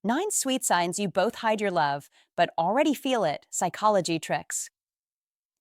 9 sweet signs you both hide your love, but already feel it, psychology tricks.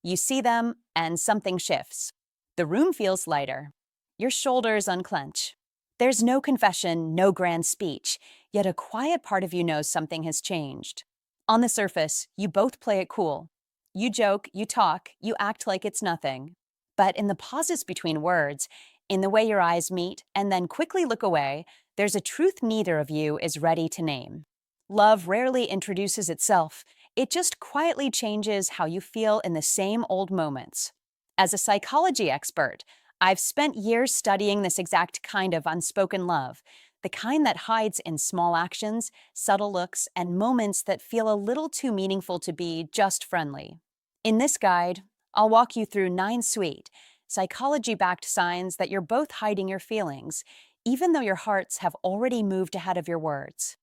You see them, and something shifts. The room feels lighter. Your shoulders unclench. There's no confession, no grand speech, yet a quiet part of you knows something has changed. On the surface, you both play it cool. You joke, you talk, you act like it's nothing. But in the pauses between words, in the way your eyes meet and then quickly look away, there's a truth neither of you is ready to name. Love rarely introduces itself. It just quietly changes how you feel in the same old moments. As a psychology expert, I've spent years studying this exact kind of unspoken love, the kind that hides in small actions, subtle looks, and moments that feel a little too meaningful to be just friendly. In this guide, I'll walk you through 9 sweet, psychology-backed signs that you're both hiding your feelings, even though your hearts have already moved ahead of your words.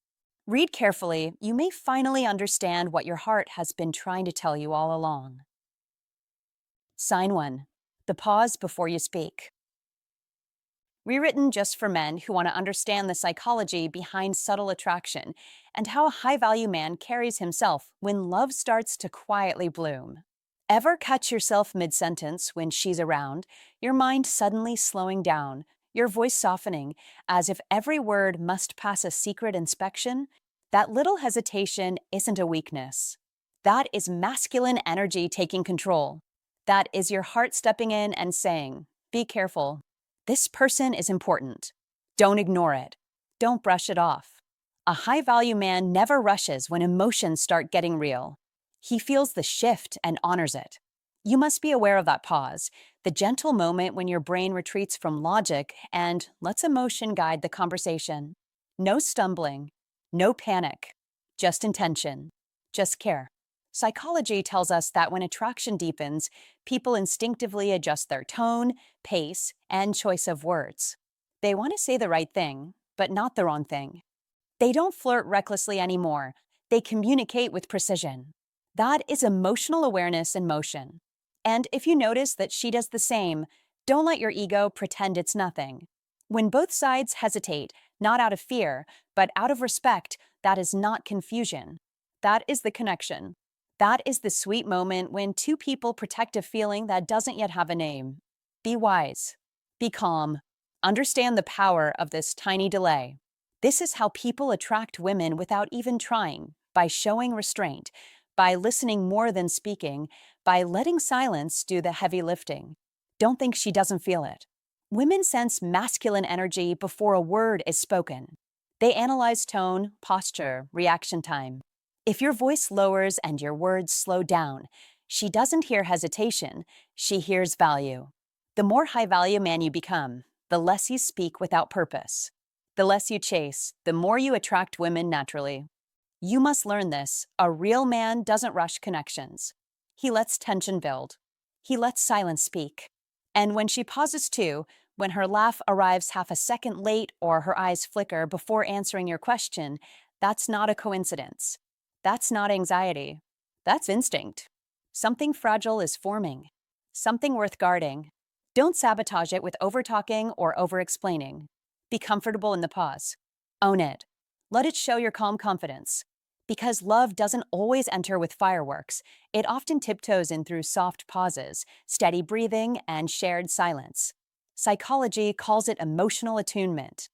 Read carefully, you may finally understand what your heart has been trying to tell you all along. Sign 1. The pause before you speak. Rewritten just for men who want to understand the psychology behind subtle attraction and how a high-value man carries himself when love starts to quietly bloom. Ever catch yourself mid-sentence when she's around, your mind suddenly slowing down, your voice softening, as if every word must pass a secret inspection? That little hesitation isn't a weakness. That is masculine energy taking control. That is your heart stepping in and saying, "Be careful. This person is important. Don't ignore it. Don't brush it off." A high-value man never rushes when emotions start getting real. He feels the shift and honors it. You must be aware of that pause, the gentle moment when your brain retreats from logic and lets emotion guide the conversation. No stumbling, no panic, just intention, just care. Psychology tells us that when attraction deepens, people instinctively adjust their tone, pace, and choice of words. They want to say the right thing, but not the wrong thing. They don't flirt recklessly anymore. They communicate with precision. That is emotional awareness in motion. And if you notice that she does the same, don't let your ego pretend it's nothing. When both sides hesitate, not out of fear, but out of respect, that is not confusion. That is the connection. That is the sweet moment when two people protect a feeling that doesn't yet have a name. Be wise. Be calm. Understand the power of this tiny delay. This is how people attract women without even trying, by showing restraint, by listening more than speaking, by letting silence do the heavy lifting. Don't think she doesn't feel it. Women sense masculine energy before a word is spoken. They analyze tone, posture, reaction time. If your voice lowers and your words slow down, she doesn't hear hesitation, she hears value. The more high-value man you become, the less you speak without purpose. The less you chase, the more you attract women naturally. You must learn this. A real man doesn't rush connections. He lets tension build. He lets silence speak. And when she pauses too, when her laugh arrives half a second late or her eyes flicker before answering your question, that's not a coincidence. That's not anxiety. That's instinct. Something fragile is forming. Something worth guarding. Don't sabotage it with over-talking or over-explaining. Be comfortable in the pause. Own it. Let it show your calm confidence. Because love doesn't always enter with fireworks, it often tiptoes in through soft pauses, steady breathing, and shared silence. Psychology calls it emotional attunement.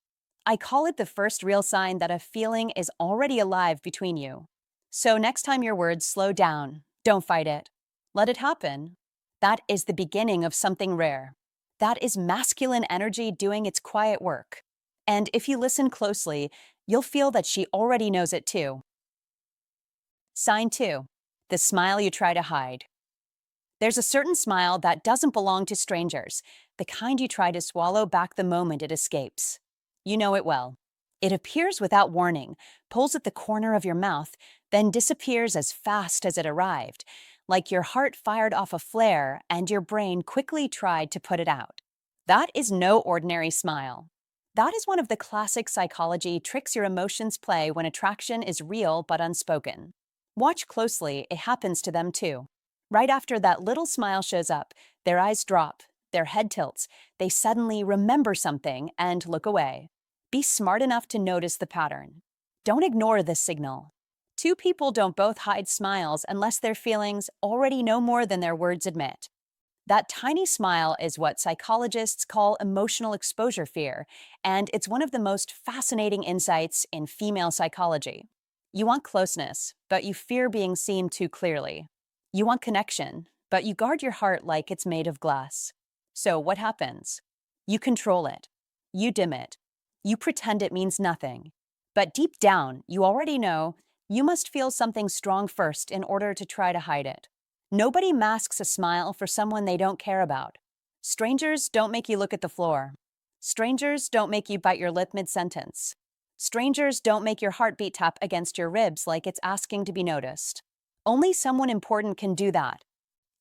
I call it the first real sign that a feeling is already alive between you. So next time your words slow down, don't fight it. Let it happen. That is the beginning of something rare. That is masculine energy doing its quiet work. And if you listen closely, you'll feel that she already knows it too. Sign 2. The smile you try to hide. There's a certain smile that doesn't belong to strangers, the kind you try to swallow back the moment it escapes. You know it well. It appears without warning, pulls at the corner of your mouth, then disappears as fast as it arrived, like your heart fired off a flare and your brain quickly tried to put it out. That is no ordinary smile. That is one of the classic psychology tricks your emotions play when attraction is real but unspoken. Watch closely, it happens to them too. Right after that little smile shows up, their eyes drop, their head tilts, they suddenly remember something and look away. Be smart enough to notice the pattern. Don't ignore this signal. Two people don't both hide smiles unless their feelings already know more than their words admit. That tiny smile is what psychologists call emotional exposure fear, and it's one of the most fascinating insights in female psychology. You want closeness, but you fear being seen too clearly. You want connection, but you guard your heart like it's made of glass. So what happens? You control it. You dim it. You pretend it means nothing. But deep down, you already know you must feel something strong first in order to try to hide it. Nobody masks a smile for someone they don't care about. Strangers don't make you look at the floor. Strangers don't make you bite your lip mid-sentence. Strangers don't make your heartbeat tap against your ribs like it's asking to be noticed. Only someone important can do that.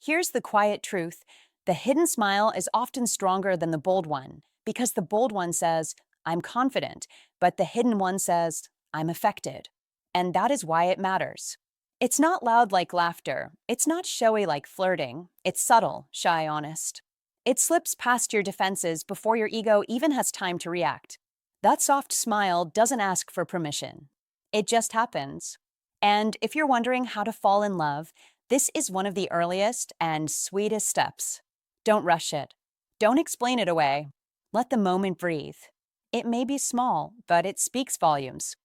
Here's the quiet truth. The hidden smile is often stronger than the bold one, because the bold one says, I'm confident, but the hidden one says, I'm affected. And that is why it matters. It's not loud like laughter. It's not showy like flirting. It's subtle, shy, honest. It slips past your defenses before your ego even has time to react. That soft smile doesn't ask for permission. It just happens. And if you're wondering how to fall in love, this is one of the earliest and sweetest steps. Don't rush it. Don't explain it away. Let the moment breathe. It may be small, but it speaks volumes.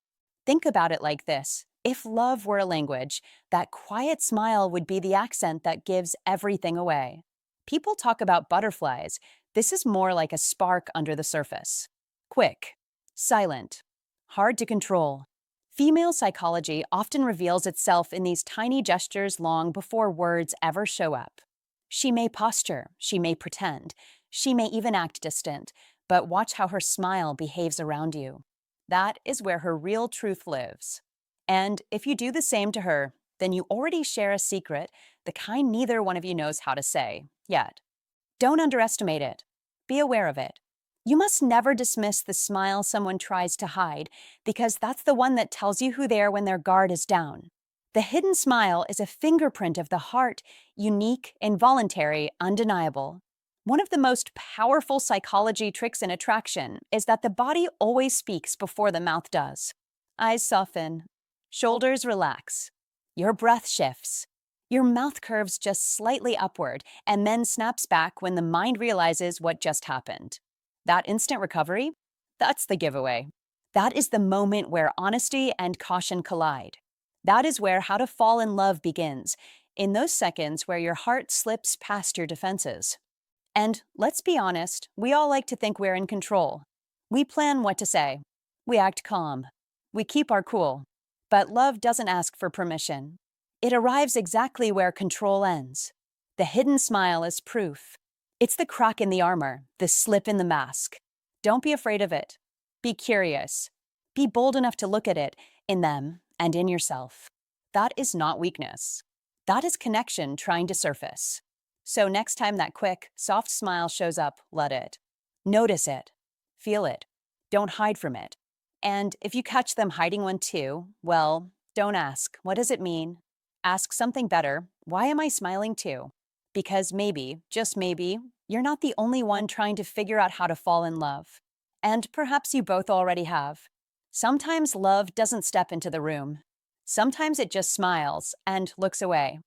Think about it like this. If love were a language, that quiet smile would be the accent that gives everything away. People talk about butterflies. This is more like a spark under the surface. Quick, silent, hard to control. Female psychology often reveals itself in these tiny gestures long before words ever show up. She may posture, she may pretend, she may even act distant, but watch how her smile behaves around you. That is where her real truth lives. And if you do the same to her, then you already share a secret, the kind neither one of you knows how to say yet. Don't underestimate it. Be aware of it. You must never dismiss the smile someone tries to hide, because that's the one that tells you who they are when their guard is down. The hidden smile is a fingerprint of the heart, unique, involuntary, undeniable. One of the most powerful psychology tricks in attraction is that the body always speaks before the mouth does. Eyes soften. Shoulders relax. Your breath shifts. Your mouth curves just slightly upward and then snaps back when the mind realizes what just happened. That instant recovery? That's the giveaway. That is the moment where honesty and caution collide. That is where how to fall in love begins, in those seconds where your heart slips past your defenses. And let's be honest, we all like to think we're in control. We plan what to say. We act calm. We keep our cool. But love doesn't ask for permission. It arrives exactly where control ends. The hidden smile is proof. It's the crack in the armor, the slip in the mask. Don't be afraid of it. Be curious. Be bold enough to look at it, in them, and in yourself. That is not weakness. That is connection trying to surface. So next time that quick, soft smile shows up, let it. Notice it. Feel it. Don't hide from it. And if you catch them hiding one too, well, don't ask, what does it mean? Ask something better, why am I smiling too? Because maybe, just maybe, you're not the only one trying to figure out how to fall in love. And perhaps you both already have. Sometimes love doesn't step into the room. Sometimes it just smiles and looks away.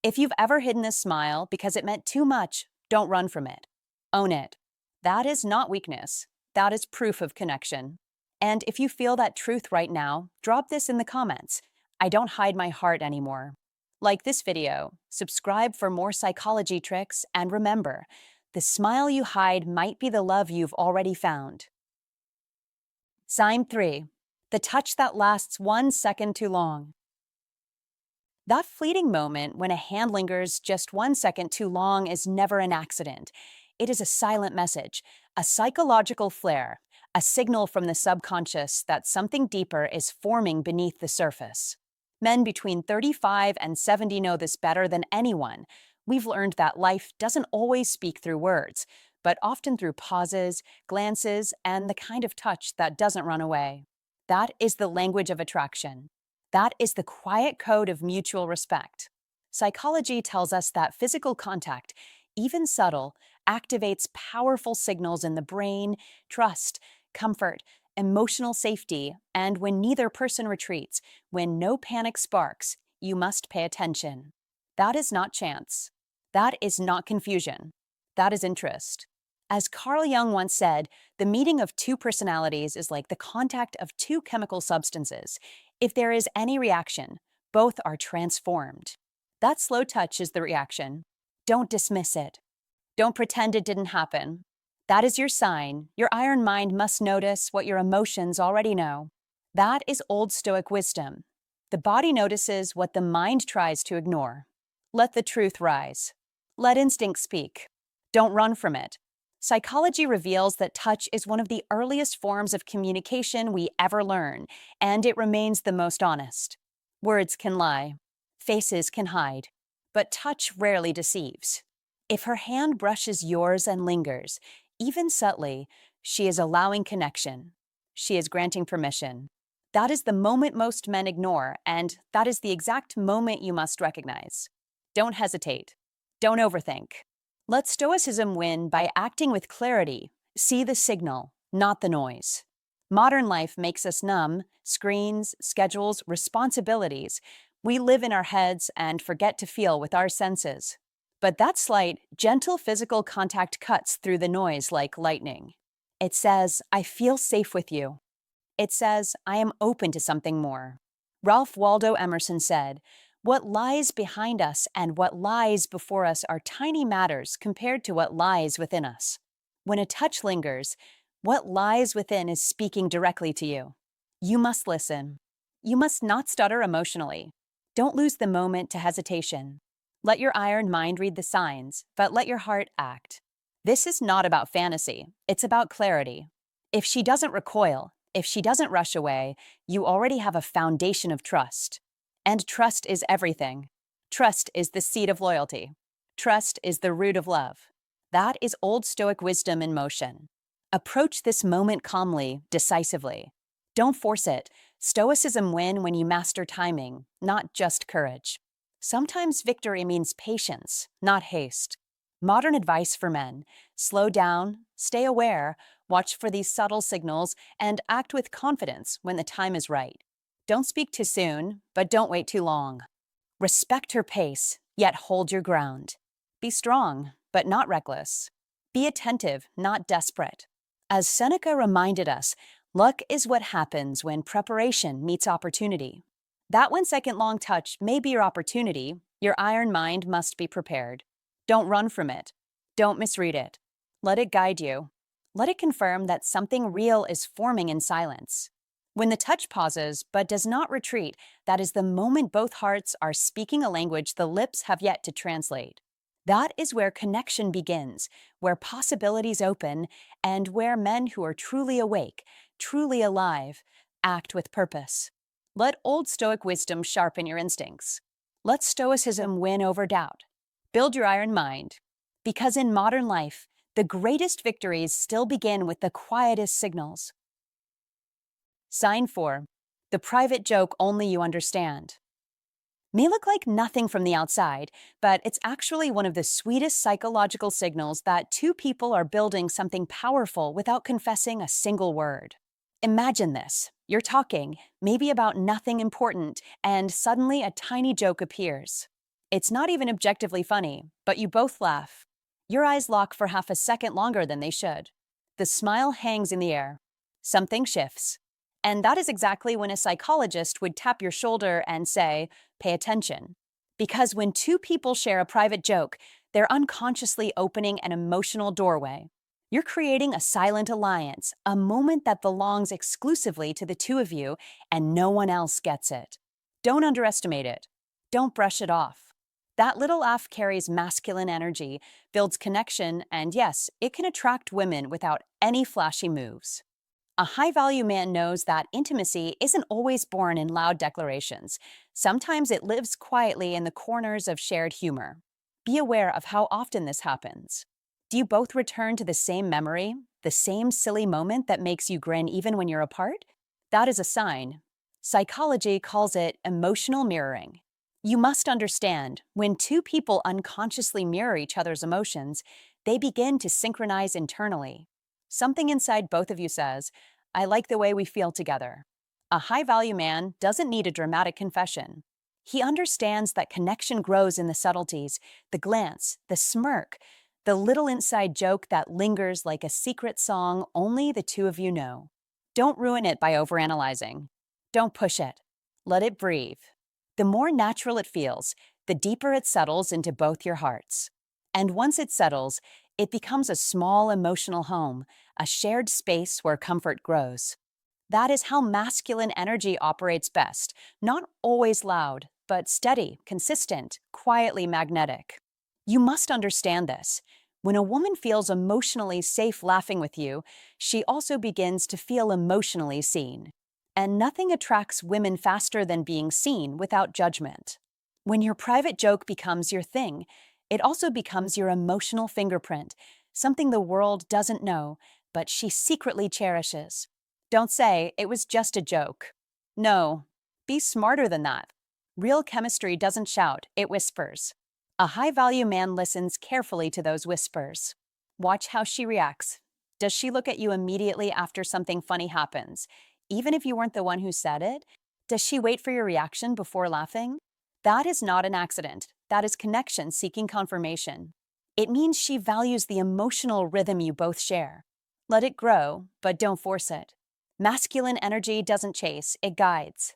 If you've ever hidden a smile because it meant too much, don't run from it. Own it. That is not weakness. That is proof of connection. And if you feel that truth right now, drop this in the comments. I don't hide my heart anymore. Like this video, subscribe for more psychology tricks, and remember, the smile you hide might be the love you've already found. Sign 3. The touch that lasts 1 second too long. That fleeting moment when a hand lingers just 1 second too long is never an accident. It is a silent message, a psychological flare, a signal from the subconscious that something deeper is forming beneath the surface. Men between 35 and 70 know this better than anyone. We've learned that life doesn't always speak through words, but often through pauses, glances, and the kind of touch that doesn't run away. That is the language of attraction. That is the quiet code of mutual respect. Psychology tells us that physical contact, even subtle, activates powerful signals in the brain, trust, comfort, emotional safety, and when neither person retreats, when no panic sparks, you must pay attention. That is not chance. That is not confusion. That is interest. As Carl Jung once said, the meeting of two personalities is like the contact of two chemical substances. If there is any reaction, both are transformed. That slow touch is the reaction. Don't dismiss it. Don't pretend it didn't happen. That is your sign. Your iron mind must notice what your emotions already know. That is Old Stoic wisdom. The body notices what the mind tries to ignore. Let the truth rise. Let instinct speak. Don't run from it. Psychology reveals that touch is one of the earliest forms of communication we ever learn, and it remains the most honest. Words can lie. Faces can hide. But touch rarely deceives. If her hand brushes yours and lingers, even subtly, she is allowing connection. She is granting permission. That is the moment most men ignore, and that is the exact moment you must recognize. Don't hesitate. Don't overthink. Let Stoicism win by acting with clarity. See the signal, not the noise. Modern life makes us numb, screens, schedules, responsibilities. We live in our heads and forget to feel with our senses. But that slight, gentle physical contact cuts through the noise like lightning. It says, I feel safe with you. It says, I am open to something more. Ralph Waldo Emerson said, what lies behind us and what lies before us are tiny matters compared to what lies within us. When a touch lingers, what lies within is speaking directly to you. You must listen. You must not stutter emotionally. Don't lose the moment to hesitation. Let your iron mind read the signs, but let your heart act. This is not about fantasy. It's about clarity. If she doesn't recoil, if she doesn't rush away, you already have a foundation of trust. And trust is everything. Trust is the seed of loyalty. Trust is the root of love. That is Old Stoic wisdom in motion. Approach this moment calmly, decisively. Don't force it. Stoicism wins when you master timing, not just courage. Sometimes victory means patience, not haste. Modern advice for men: slow down, stay aware, watch for these subtle signals, and act with confidence when the time is right. Don't speak too soon, but don't wait too long. Respect her pace, yet hold your ground. Be strong, but not reckless. Be attentive, not desperate. As Seneca reminded us, luck is what happens when preparation meets opportunity. That 1 second long touch may be your opportunity. Your iron mind must be prepared. Don't run from it. Don't misread it. Let it guide you. Let it confirm that something real is forming in silence. When the touch pauses but does not retreat, that is the moment both hearts are speaking a language the lips have yet to translate. That is where connection begins, where possibilities open, and where men who are truly awake, truly alive, act with purpose. Let Old Stoic wisdom sharpen your instincts. Let Stoicism win over doubt. Build your iron mind. Because in modern life, the greatest victories still begin with the quietest signals. Sign 4. The private joke only you understand. May look like nothing from the outside, but it's actually one of the sweetest psychological signals that two people are building something powerful without confessing a single word. Imagine this. You're talking, maybe about nothing important, and suddenly a tiny joke appears. It's not even objectively funny, but you both laugh. Your eyes lock for half a second longer than they should. The smile hangs in the air. Something shifts. And that is exactly when a psychologist would tap your shoulder and say, pay attention. Because when two people share a private joke, they're unconsciously opening an emotional doorway. You're creating a silent alliance, a moment that belongs exclusively to the two of you, and no one else gets it. Don't underestimate it. Don't brush it off. That little laugh carries masculine energy, builds connection, and yes, it can attract women without any flashy moves. A high-value man knows that intimacy isn't always born in loud declarations. Sometimes it lives quietly in the corners of shared humor. Be aware of how often this happens. Do you both return to the same memory, the same silly moment that makes you grin even when you're apart? That is a sign. Psychology calls it emotional mirroring. You must understand, when two people unconsciously mirror each other's emotions, they begin to synchronize internally. Something inside both of you says, I like the way we feel together. A high value man doesn't need a dramatic confession. He understands that connection grows in the subtleties, the glance, the smirk, the little inside joke that lingers like a secret song only the two of you know. Don't ruin it by overanalyzing. Don't push it. Let it breathe. The more natural it feels, the deeper it settles into both your hearts. And once it settles, it becomes a small emotional home, a shared space where comfort grows. That is how masculine energy operates best, not always loud, but steady, consistent, quietly magnetic. You must understand this. When a woman feels emotionally safe laughing with you, she also begins to feel emotionally seen. And nothing attracts women faster than being seen without judgment. When your private joke becomes your thing, it also becomes your emotional fingerprint, something the world doesn't know, but she secretly cherishes. Don't say, it was just a joke. No, be smarter than that. Real chemistry doesn't shout, it whispers. A high-value man listens carefully to those whispers. Watch how she reacts. Does she look at you immediately after something funny happens? Even if you weren't the one who said it? Does she wait for your reaction before laughing? That is not an accident. That is connection seeking confirmation. It means she values the emotional rhythm you both share. Let it grow, but don't force it. Masculine energy doesn't chase, it guides.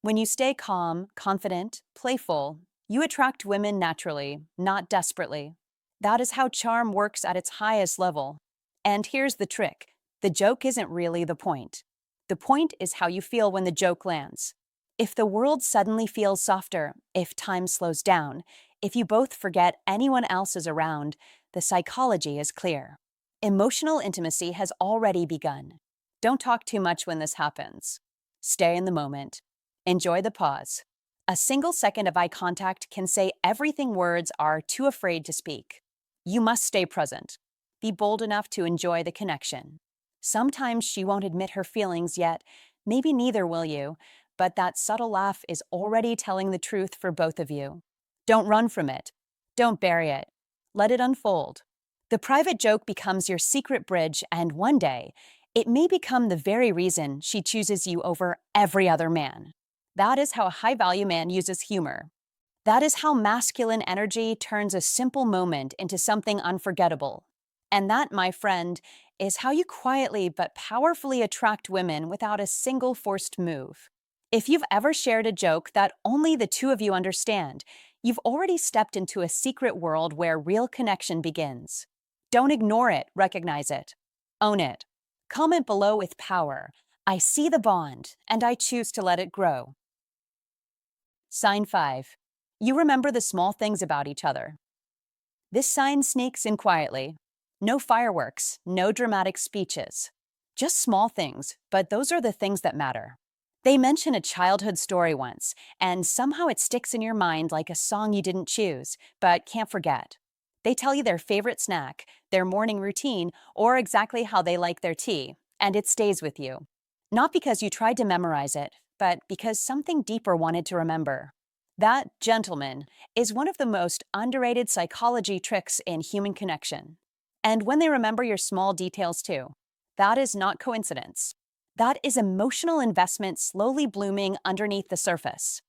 When you stay calm, confident, playful, you attract women naturally, not desperately. That is how charm works at its highest level. And here's the trick. The joke isn't really the point. The point is how you feel when the joke lands. If the world suddenly feels softer, if time slows down, if you both forget anyone else is around, the psychology is clear. Emotional intimacy has already begun. Don't talk too much when this happens. Stay in the moment. Enjoy the pause. A single second of eye contact can say everything words are too afraid to speak. You must stay present. Be bold enough to enjoy the connection. Sometimes she won't admit her feelings yet, maybe neither will you, but that subtle laugh is already telling the truth for both of you. Don't run from it. Don't bury it. Let it unfold. The private joke becomes your secret bridge, and one day, it may become the very reason she chooses you over every other man. That is how a high-value man uses humor. That is how masculine energy turns a simple moment into something unforgettable. And that, my friend, is how you quietly but powerfully attract women without a single forced move. If you've ever shared a joke that only the two of you understand, you've already stepped into a secret world where real connection begins. Don't ignore it, recognize it. Own it. Comment below with power. I see the bond, and I choose to let it grow. Sign 5. You remember the small things about each other. This sign sneaks in quietly. No fireworks, no dramatic speeches. Just small things, but those are the things that matter. They mention a childhood story once, and somehow it sticks in your mind like a song you didn't choose, but can't forget. They tell you their favorite snack, their morning routine, or exactly how they like their tea, and it stays with you. Not because you tried to memorize it, but because something deeper wanted to remember. That, gentleman, is one of the most underrated psychology tricks in human connection. And when they remember your small details too, that is not coincidence. That is emotional investment slowly blooming underneath the surface.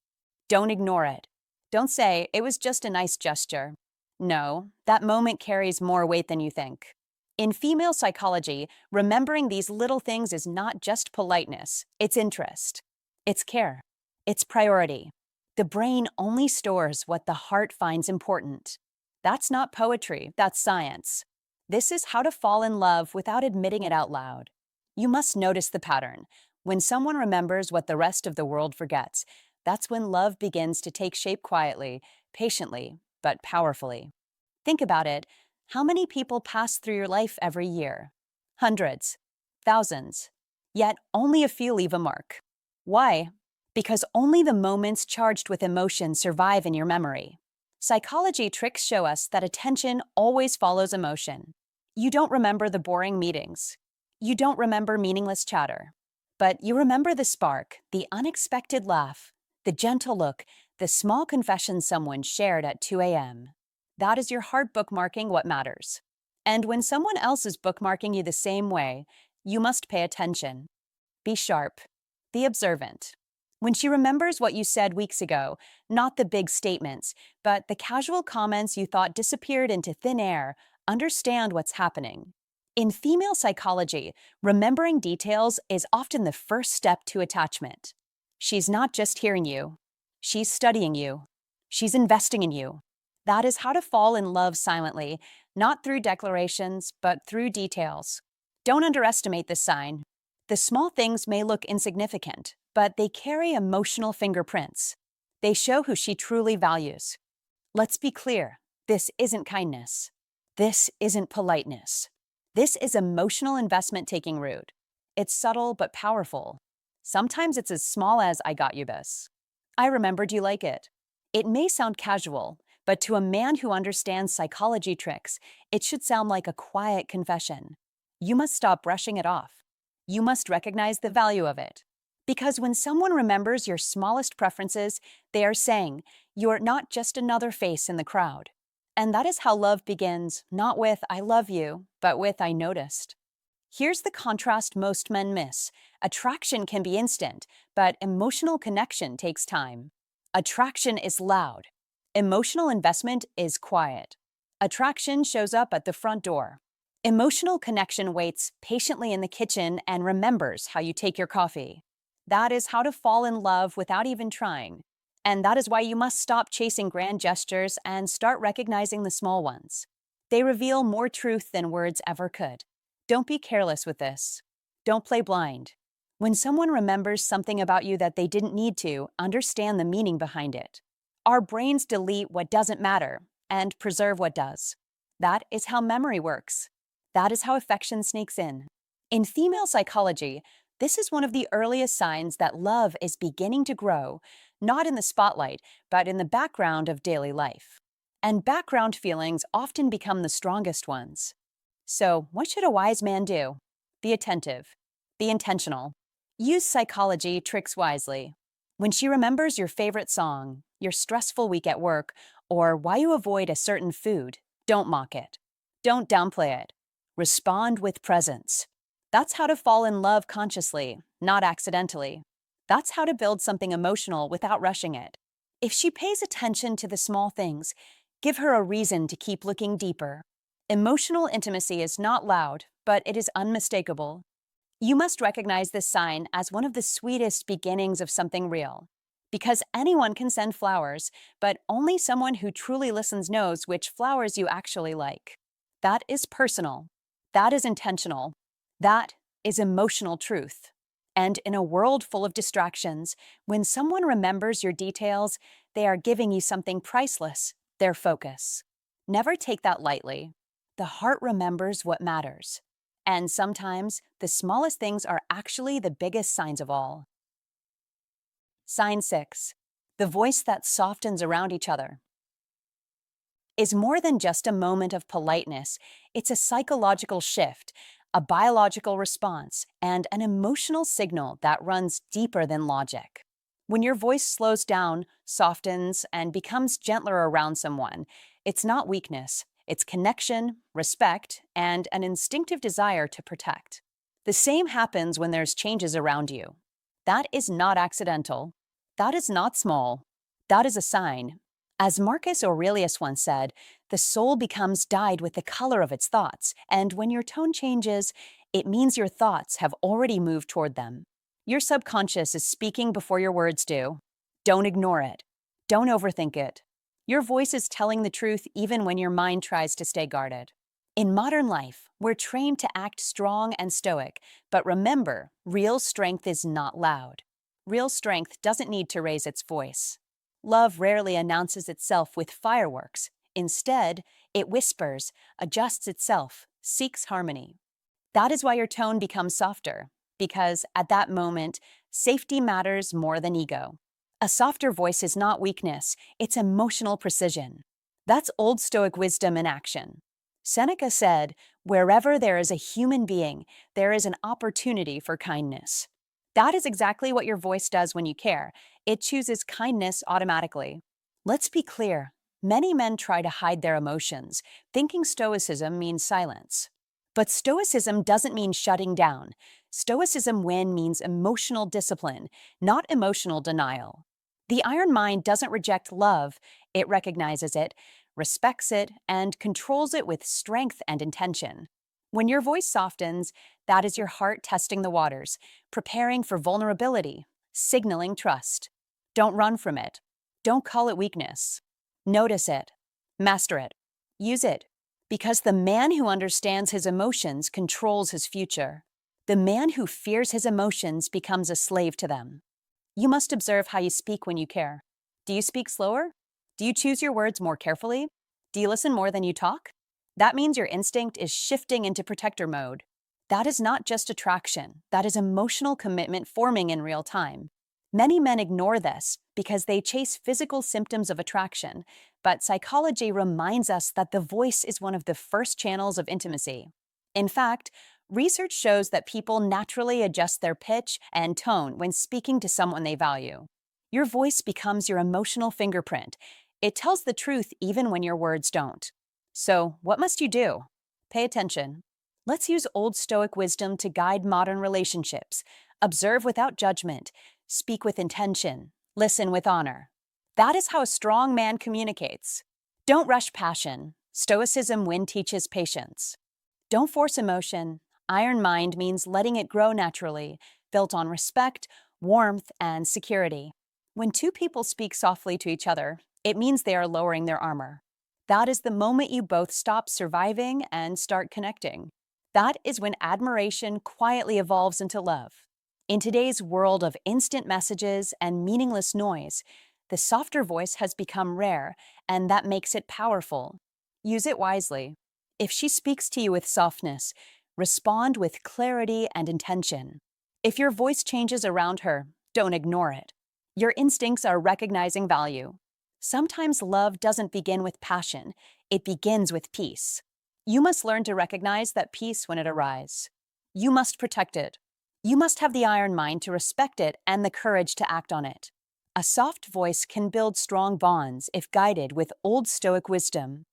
Don't ignore it. Don't say, it was just a nice gesture. No, that moment carries more weight than you think. In female psychology, remembering these little things is not just politeness, it's interest. It's care. It's priority. The brain only stores what the heart finds important. That's not poetry, that's science. This is how to fall in love without admitting it out loud. You must notice the pattern. When someone remembers what the rest of the world forgets, that's when love begins to take shape quietly, patiently, but powerfully. Think about it. How many people pass through your life every year? Hundreds, thousands. Yet only a few leave a mark. Why? Because only the moments charged with emotion survive in your memory. Psychology tricks show us that attention always follows emotion. You don't remember the boring meetings. You don't remember meaningless chatter. But you remember the spark, the unexpected laugh, the gentle look, the small confession someone shared at 2 a.m. That is your heart bookmarking what matters. And when someone else is bookmarking you the same way, you must pay attention. be sharp, be observant. When she remembers what you said weeks ago, not the big statements, but the casual comments you thought disappeared into thin air, understand what's happening. In female psychology, remembering details is often the first step to attachment. She's not just hearing you, she's studying you, she's investing in you. That is how to fall in love silently, not through declarations, but through details. Don't underestimate this sign. The small things may look insignificant, but they carry emotional fingerprints. They show who she truly values. Let's be clear, this isn't kindness. This isn't politeness. This is emotional investment taking root. It's subtle but powerful. Sometimes it's as small as "I got you this. I remembered you like it." It may sound casual, but to a man who understands psychology tricks, it should sound like a quiet confession. You must stop brushing it off. You must recognize the value of it. Because when someone remembers your smallest preferences, they are saying, "You're not just another face in the crowd." And that is how love begins, not with "I love you," but with "I noticed." Here's the contrast most men miss. Attraction can be instant, but emotional connection takes time. Attraction is loud. Emotional investment is quiet. Attraction shows up at the front door. Emotional connection waits patiently in the kitchen and remembers how you take your coffee. That is how to fall in love without even trying. And that is why you must stop chasing grand gestures and start recognizing the small ones. They reveal more truth than words ever could. Don't be careless with this. Don't play blind. When someone remembers something about you that they didn't need to, understand the meaning behind it. Our brains delete what doesn't matter and preserve what does. That is how memory works. That is how affection sneaks in. In female psychology, this is one of the earliest signs that love is beginning to grow, not in the spotlight, but in the background of daily life. And background feelings often become the strongest ones. So, what should a wise man do? Be attentive. Be intentional. Use psychology tricks wisely. When she remembers your favorite song, your stressful week at work, or why you avoid a certain food, don't mock it. Don't downplay it. Respond with presence. That's how to fall in love consciously, not accidentally. That's how to build something emotional without rushing it. If she pays attention to the small things, give her a reason to keep looking deeper. Emotional intimacy is not loud, but it is unmistakable. You must recognize this sign as one of the sweetest beginnings of something real. Because anyone can send flowers, but only someone who truly listens knows which flowers you actually like. That is personal. That is intentional. That is emotional truth. And in a world full of distractions, when someone remembers your details, they are giving you something priceless, their focus. Never take that lightly. The heart remembers what matters. And sometimes, the smallest things are actually the biggest signs of all. Sign 6. The voice that softens around each other. Is more than just a moment of politeness. It's a psychological shift, a biological response, and an emotional signal that runs deeper than logic. When your voice slows down, softens, and becomes gentler around someone, it's not weakness. It's connection, respect, and an instinctive desire to protect. The same happens when there's changes around you. That is not accidental. That is not small. That is a sign. As Marcus Aurelius once said, the soul becomes dyed with the color of its thoughts, and when your tone changes, it means your thoughts have already moved toward them. Your subconscious is speaking before your words do. Don't ignore it. Don't overthink it. Your voice is telling the truth even when your mind tries to stay guarded. In modern life, we're trained to act strong and stoic, but remember, real strength is not loud. Real strength doesn't need to raise its voice. Love rarely announces itself with fireworks. Instead, it whispers, adjusts itself, seeks harmony. That is why your tone becomes softer, because at that moment, safety matters more than ego. A softer voice is not weakness, it's emotional precision. That's Old Stoic wisdom in action. Seneca said, "Wherever there is a human being, there is an opportunity for kindness." That is exactly what your voice does when you care. It chooses kindness automatically. Let's be clear. Many men try to hide their emotions, thinking stoicism means silence. But Stoicism doesn't mean shutting down. Stoicism win means emotional discipline, not emotional denial. The iron mind doesn't reject love, it recognizes it, respects it, and controls it with strength and intention. When your voice softens, that is your heart testing the waters, preparing for vulnerability, signaling trust. Don't run from it. Don't call it weakness. Notice it. Master it. Use it. Because the man who understands his emotions controls his future. The man who fears his emotions becomes a slave to them. You must observe how you speak when you care. Do you speak slower? Do you choose your words more carefully? Do you listen more than you talk? That means your instinct is shifting into protector mode. That is not just attraction, that is emotional commitment forming in real time. Many men ignore this because they chase physical symptoms of attraction, but psychology reminds us that the voice is one of the first channels of intimacy. In fact, research shows that people naturally adjust their pitch and tone when speaking to someone they value. Your voice becomes your emotional fingerprint. It tells the truth even when your words don't. So, what must you do? Pay attention. Let's use Old Stoic wisdom to guide modern relationships. Observe without judgment, speak with intention, listen with honor. That is how a strong man communicates. Don't rush passion. Stoicism win teaches patience. Don't force emotion. Iron mind means letting it grow naturally, built on respect, warmth, and security. When two people speak softly to each other, it means they are lowering their armor. That is the moment you both stop surviving and start connecting. That is when admiration quietly evolves into love. In today's world of instant messages and meaningless noise, the softer voice has become rare, and that makes it powerful. Use it wisely. If she speaks to you with softness, respond with clarity and intention. If your voice changes around her, don't ignore it. Your instincts are recognizing value. Sometimes love doesn't begin with passion, it begins with peace. You must learn to recognize that peace when it arises. You must protect it. You must have the iron mind to respect it and the courage to act on it. A soft voice can build strong bonds if guided with Old Stoic wisdom.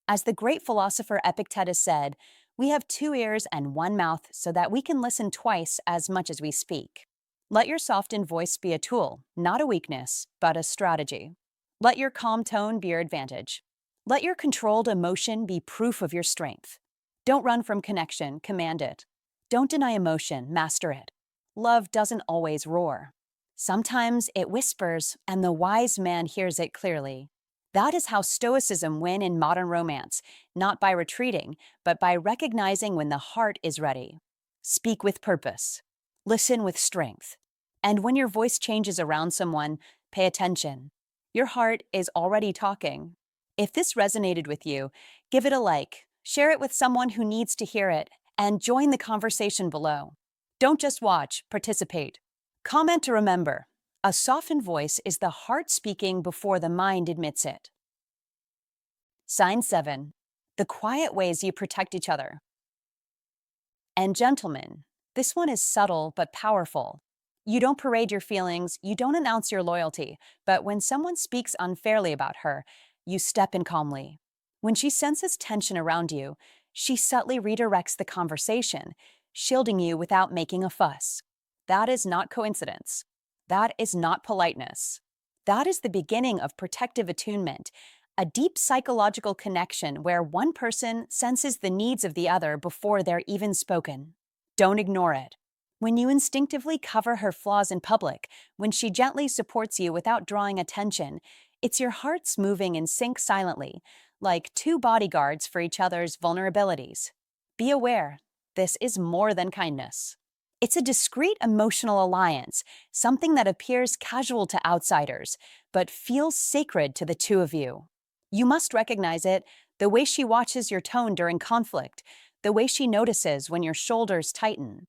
As the great philosopher Epictetus said, we have two ears and one mouth so that we can listen twice as much as we speak. Let your softened voice be a tool, not a weakness, but a strategy. Let your calm tone be your advantage. Let your controlled emotion be proof of your strength. Don't run from connection, command it. Don't deny emotion, master it. Love doesn't always roar. Sometimes it whispers, and the wise man hears it clearly. That is how Stoicism win in modern romance, not by retreating, but by recognizing when the heart is ready. Speak with purpose. Listen with strength. And when your voice changes around someone, pay attention. Your heart is already talking. If this resonated with you, give it a like, share it with someone who needs to hear it, and join the conversation below. Don't just watch, participate. Comment to remember. A softened voice is the heart speaking before the mind admits it. Sign 7. The quiet ways you protect each other. And gentlemen, this one is subtle but powerful. You don't parade your feelings, you don't announce your loyalty, but when someone speaks unfairly about her, you step in calmly. When she senses tension around you, she subtly redirects the conversation, shielding you without making a fuss. That is not coincidence. That is not politeness. That is the beginning of protective attunement, a deep psychological connection where one person senses the needs of the other before they're even spoken. Don't ignore it. When you instinctively cover her flaws in public, when she gently supports you without drawing attention, it's your hearts moving in sync silently, like two bodyguards for each other's vulnerabilities. Be aware, this is more than kindness. It's a discreet emotional alliance, something that appears casual to outsiders, but feels sacred to the two of you. You must recognize it, the way she watches your tone during conflict, the way she notices when your shoulders tighten.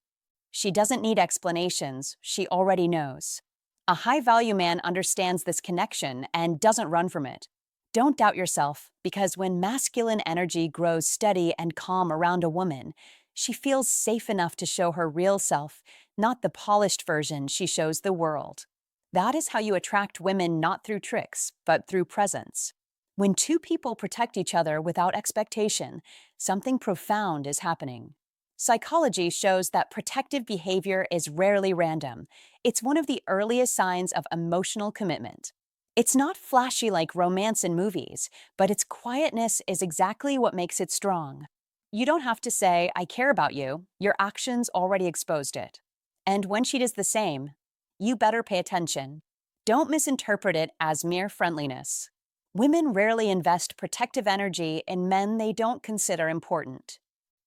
She doesn't need explanations, she already knows. A high-value man understands this connection and doesn't run from it. Don't doubt yourself, because when masculine energy grows steady and calm around a woman, she feels safe enough to show her real self, not the polished version she shows the world. That is how you attract women not through tricks, but through presence. When two people protect each other without expectation, something profound is happening. Psychology shows that protective behavior is rarely random. It's one of the earliest signs of emotional commitment. It's not flashy like romance in movies, but its quietness is exactly what makes it strong. You don't have to say, I care about you, your actions already exposed it. And when she does the same, you better pay attention. Don't misinterpret it as mere friendliness. Women rarely invest protective energy in men they don't consider important.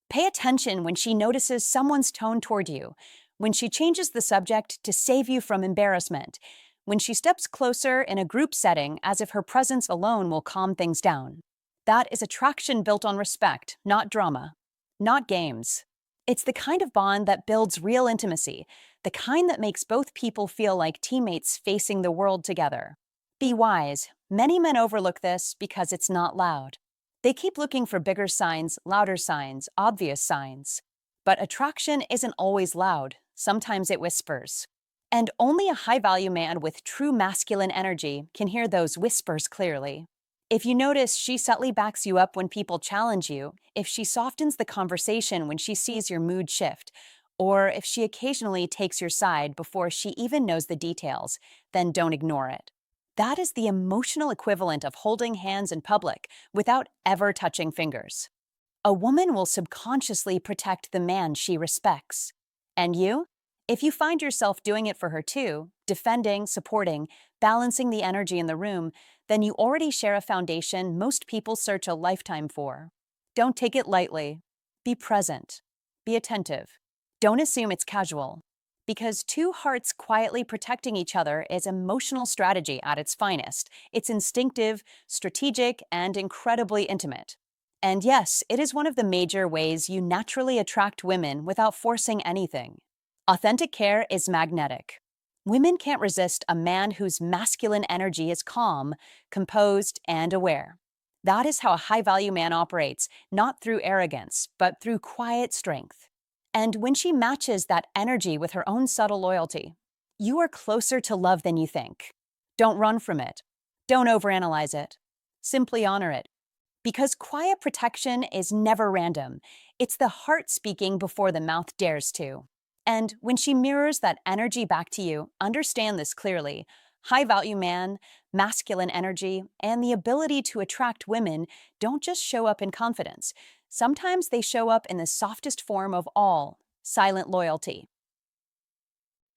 Pay attention when she notices someone's tone toward you, when she changes the subject to save you from embarrassment, when she steps closer in a group setting as if her presence alone will calm things down. That is attraction built on respect, not drama, not games. It's the kind of bond that builds real intimacy, the kind that makes both people feel like teammates facing the world together. Be wise. Many men overlook this because it's not loud. They keep looking for bigger signs, louder signs, obvious signs. But attraction isn't always loud. Sometimes it whispers. And only a high-value man with true masculine energy can hear those whispers clearly. If you notice she subtly backs you up when people challenge you, if she softens the conversation when she sees your mood shift, or if she occasionally takes your side before she even knows the details, then don't ignore it. That is the emotional equivalent of holding hands in public without ever touching fingers. A woman will subconsciously protect the man she respects. And you? If you find yourself doing it for her too, defending, supporting, balancing the energy in the room, then you already share a foundation most people search a lifetime for. Don't take it lightly. Be present. Be attentive. Don't assume it's casual. Because two hearts quietly protecting each other is emotional strategy at its finest. It's instinctive, strategic, and incredibly intimate. And yes, it is one of the major ways you naturally attract women without forcing anything. Authentic care is magnetic. Women can't resist a man whose masculine energy is calm, composed, and aware. That is how a high-value man operates, not through arrogance, but through quiet strength. And when she matches that energy with her own subtle loyalty, you are closer to love than you think. Don't run from it. Don't overanalyze it. Simply honor it. Because quiet protection is never random. It's the heart speaking before the mouth dares to. And when she mirrors that energy back to you, understand this clearly. High-value man, masculine energy, and the ability to attract women don't just show up in confidence. Sometimes they show up in the softest form of all, silent loyalty.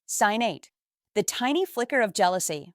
Sign 8. The tiny flicker of jealousy.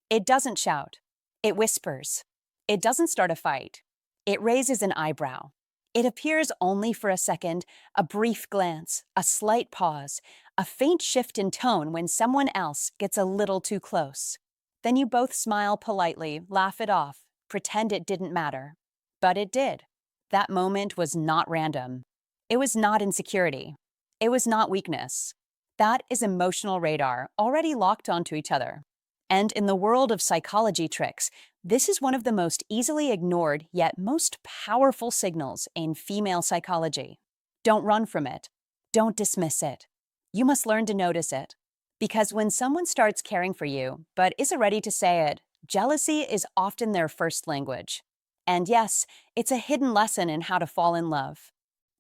It doesn't shout. It whispers. It doesn't start a fight. It raises an eyebrow. It appears only for a second, a brief glance, a slight pause, a faint shift in tone when someone else gets a little too close. Then you both smile politely, laugh it off, pretend it didn't matter. But it did. That moment was not random. It was not insecurity. It was not weakness. That is emotional radar, already locked onto each other. And in the world of psychology tricks, this is one of the most easily ignored yet most powerful signals in female psychology. Don't run from it. Don't dismiss it. You must learn to notice it. Because when someone starts caring for you, but isn't ready to say it, jealousy is often their first language. And yes, it's a hidden lesson in how to fall in love.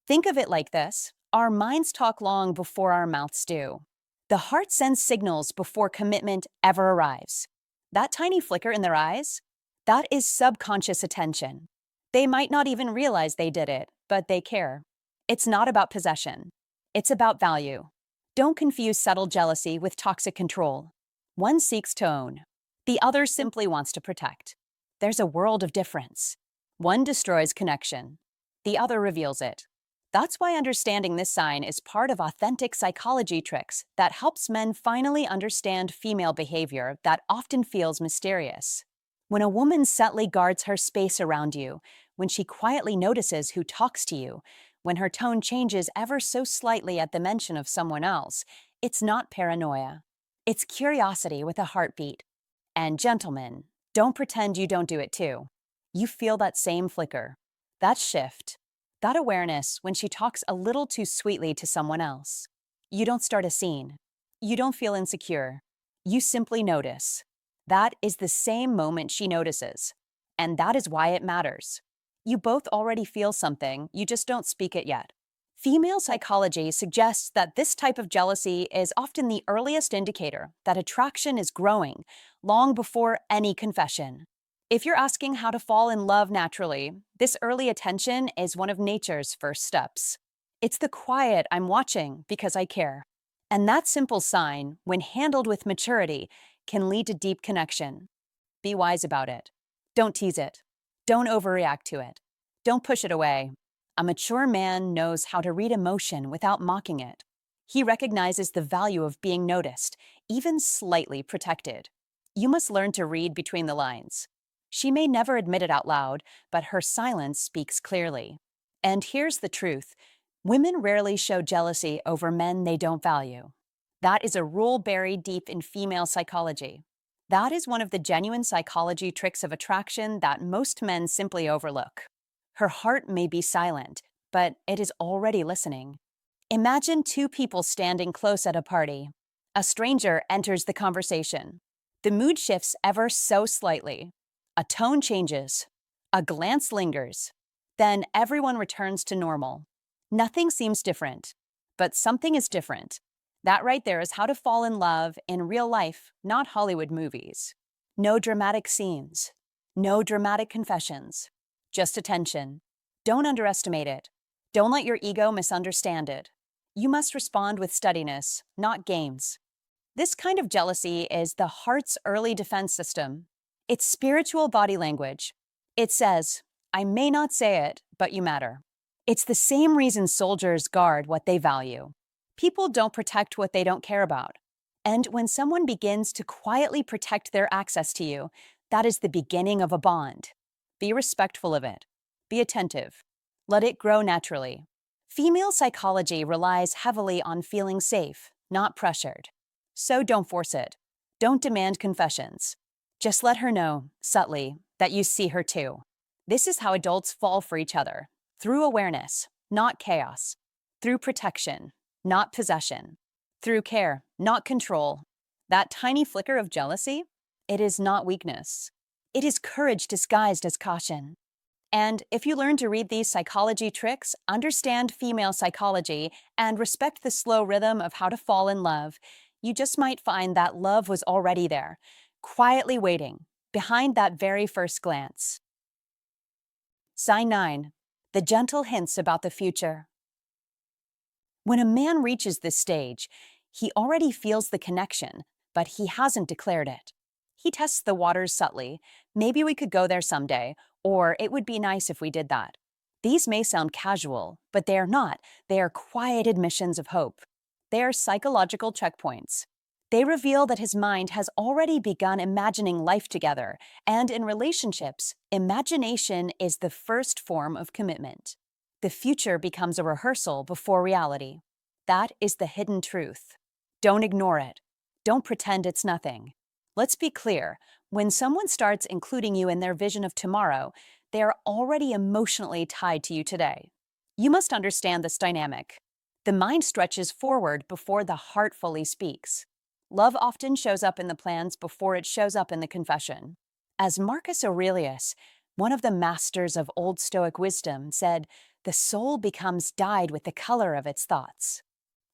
Think of it like this. Our minds talk long before our mouths do. The heart sends signals before commitment ever arrives. That tiny flicker in their eyes? That is subconscious attention. They might not even realize they did it, but they care. It's not about possession. It's about value. Don't confuse subtle jealousy with toxic control. One seeks to own. The other simply wants to protect. There's a world of difference. One destroys connection. The other reveals it. That's why understanding this sign is part of authentic psychology tricks that helps men finally understand female behavior that often feels mysterious. When a woman subtly guards her space around you, when she quietly notices who talks to you, when her tone changes ever so slightly at the mention of someone else, it's not paranoia. It's curiosity with a heartbeat. And gentlemen, don't pretend you don't do it too. You feel that same flicker, that shift, that awareness when she talks a little too sweetly to someone else. You don't start a scene. You don't feel insecure. You simply notice. That is the same moment she notices. And that is why it matters. You both already feel something, you just don't speak it yet. Female psychology suggests that this type of jealousy is often the earliest indicator that attraction is growing, long before any confession. If you're asking how to fall in love naturally, this early attention is one of nature's first steps. It's the quiet "I'm watching because I care." And that simple sign, when handled with maturity, can lead to deep connection. Be wise about it. Don't tease it. Don't overreact to it. Don't push it away. A mature man knows how to read emotion without mocking it. He recognizes the value of being noticed, even slightly protected. You must learn to read between the lines. She may never admit it out loud, but her silence speaks clearly. And here's the truth: women rarely show jealousy over men they don't value. That is a rule buried deep in female psychology. That is one of the genuine psychology tricks of attraction that most men simply overlook. Her heart may be silent, but it is already listening. Imagine two people standing close at a party. A stranger enters the conversation. The mood shifts ever so slightly. A tone changes. A glance lingers. Then everyone returns to normal. Nothing seems different, but something is different. That right there is how to fall in love in real life, not Hollywood movies. No dramatic scenes. No dramatic confessions. Just attention. Don't underestimate it. Don't let your ego misunderstand it. You must respond with steadiness, not games. This kind of jealousy is the heart's early defense system. It's spiritual body language. It says, "I may not say it, but you matter." It's the same reason soldiers guard what they value. People don't protect what they don't care about. And when someone begins to quietly protect their access to you, that is the beginning of a bond. Be respectful of it. Be attentive. Let it grow naturally. Female psychology relies heavily on feeling safe, not pressured. So don't force it. Don't demand confessions. Just let her know, subtly, that you see her too. This is how adults fall for each other. Through awareness, not chaos. Through protection, not possession. Through care, not control. That tiny flicker of jealousy, it is not weakness. It is courage disguised as caution. And if you learn to read these psychology tricks, understand female psychology, and respect the slow rhythm of how to fall in love, you just might find that love was already there, quietly waiting, behind that very first glance. Sign 9. The gentle hints about the future. When a man reaches this stage, he already feels the connection, but he hasn't declared it. He tests the waters subtly. Maybe we could go there someday, or it would be nice if we did that. These may sound casual, but they are not. They are quiet admissions of hope. They are psychological checkpoints. They reveal that his mind has already begun imagining life together, and in relationships, imagination is the first form of commitment. The future becomes a rehearsal before reality. That is the hidden truth. Don't ignore it. Don't pretend it's nothing. Let's be clear, when someone starts including you in their vision of tomorrow, they are already emotionally tied to you today. You must understand this dynamic. The mind stretches forward before the heart fully speaks. Love often shows up in the plans before it shows up in the confession. As Marcus Aurelius, one of the masters of Old Stoic wisdom, said, "The soul becomes dyed with the color of its thoughts."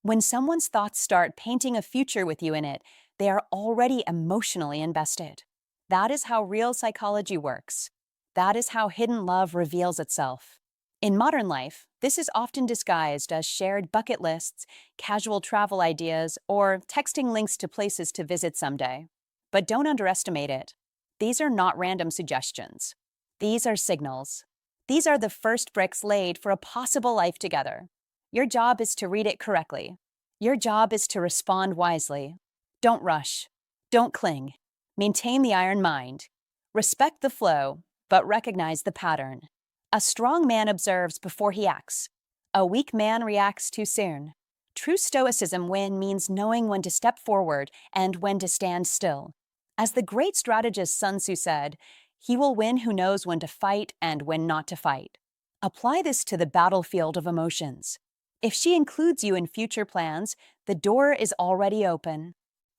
When someone's thoughts start painting a future with you in it, they are already emotionally invested. That is how real psychology works. That is how hidden love reveals itself. In modern life, this is often disguised as shared bucket lists, casual travel ideas, or texting links to places to visit someday. But don't underestimate it. These are not random suggestions. These are signals. These are the first bricks laid for a possible life together. Your job is to read it correctly. Your job is to respond wisely. Don't rush. Don't cling. Maintain the iron mind. Respect the flow, but recognize the pattern. A strong man observes before he acts. A weak man reacts too soon. True Stoicism means knowing when to step forward and when to stand still. As the great strategist Sun Tzu said, "He will win who knows when to fight and when not to fight." Apply this to the battlefield of emotions. If she includes you in future plans, the door is already open.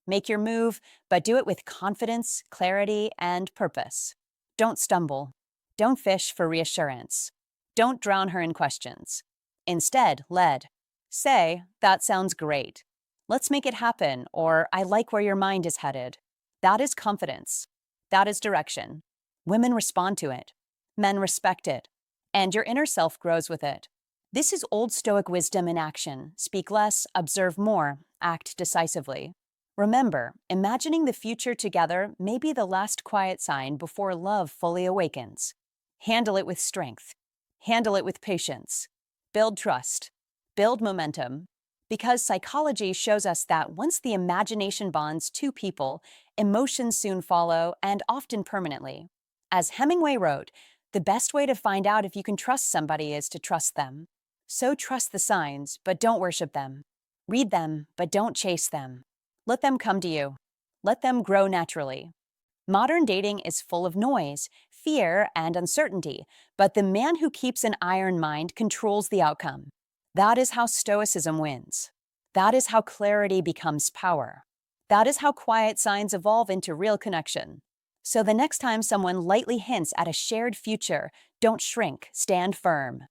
Make your move, but do it with confidence, clarity, and purpose. Don't stumble. Don't fish for reassurance. Don't drown her in questions. Instead, lead. Say, that sounds great. Let's make it happen, or I like where your mind is headed. That is confidence. That is direction. Women respond to it. Men respect it. And your inner self grows with it. This is old Stoic wisdom in action. Speak less, observe more, act decisively. Remember, imagining the future together may be the last quiet sign before love fully awakens. Handle it with strength. Handle it with patience. Build trust. Build momentum. Because psychology shows us that once the imagination bonds two people, emotions soon follow, and often permanently. As Hemingway wrote, the best way to find out if you can trust somebody is to trust them. So trust the signs, but don't worship them. Read them, but don't chase them. Let them come to you. Let them grow naturally. Modern dating is full of noise, fear, and uncertainty, but the man who keeps an iron mind controls the outcome. That is how Stoicism wins. That is how clarity becomes power. That is how quiet signs evolve into real connection. So the next time someone lightly hints at a shared future, don't shrink, stand firm.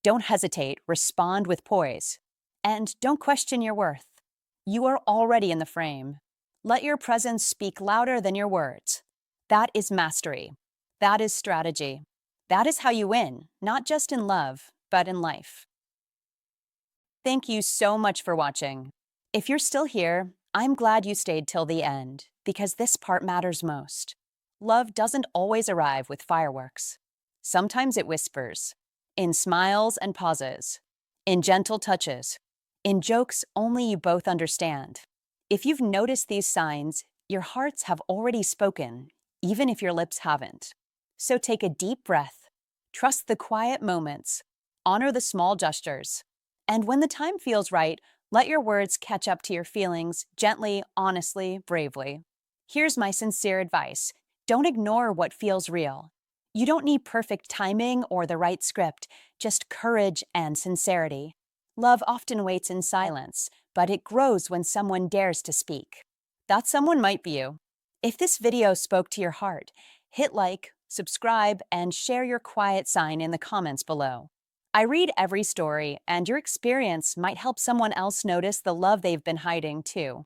Don't hesitate, respond with poise. And don't question your worth. You are already in the frame. Let your presence speak louder than your words. That is mastery. That is strategy. That is how you win, not just in love, but in life. Thank you so much for watching. If you're still here, I'm glad you stayed till the end, because this part matters most. Love doesn't always arrive with fireworks. Sometimes it whispers, in smiles and pauses, in gentle touches, in jokes only you both understand. If you've noticed these signs, your hearts have already spoken, even if your lips haven't. So take a deep breath, trust the quiet moments, honor the small gestures, and when the time feels right, let your words catch up to your feelings gently, honestly, bravely. Here's my sincere advice. Don't ignore what feels real. You don't need perfect timing or the right script, just courage and sincerity. Love often waits in silence, but it grows when someone dares to speak. That someone might be you. If this video spoke to your heart, hit like, subscribe, and share your quiet sign in the comments below. I read every story, and your experience might help someone else notice the love they've been hiding, too.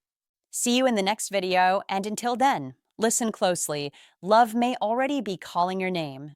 See you in the next video, and until then, listen closely. Love may already be calling your name.